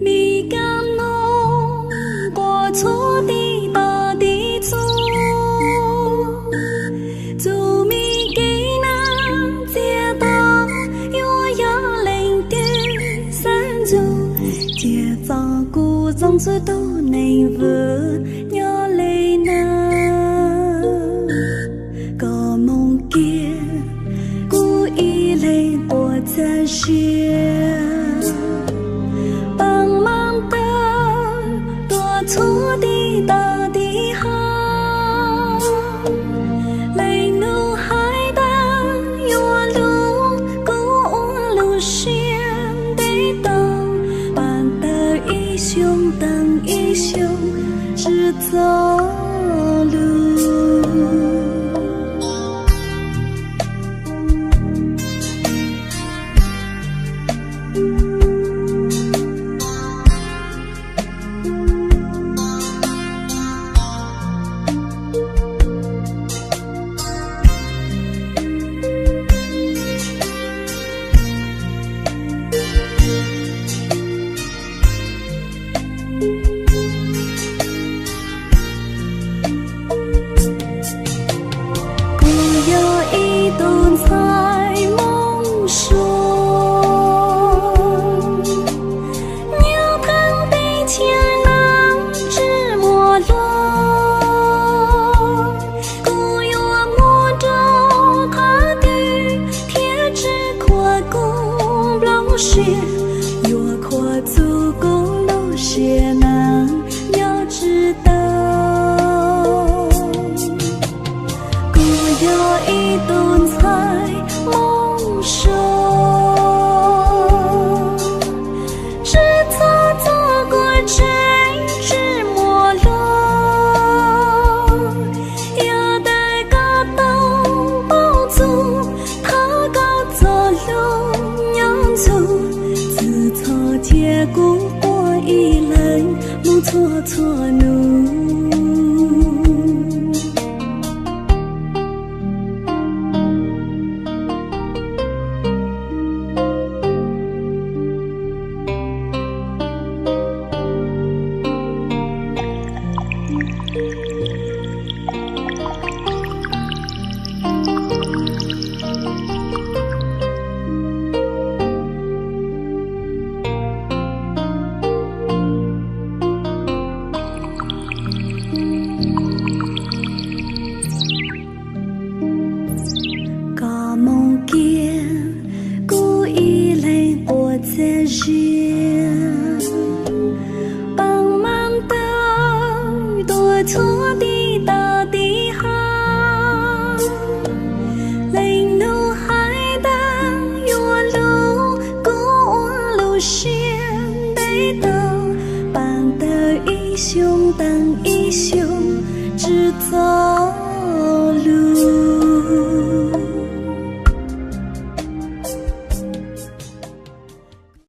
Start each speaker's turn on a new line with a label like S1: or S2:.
S1: 米甘浓过错的大地走，做米给那街道又要零点三足，街照顾总是都能问要来呢，个梦见故意来多在些。错的大地好，雷怒海的远路，古路线得到，半得一雄等一雄，只走路。越跨足公路些难要知道，故有一顿菜梦熟，只走走过这只陌路，要带个东包租，他高走路娘走。结果过一来，梦错错怒。梦见故意来我在人，帮忙的多错的大地好，雷怒海的远路公路线得到，半得一雄等一雄，只走路。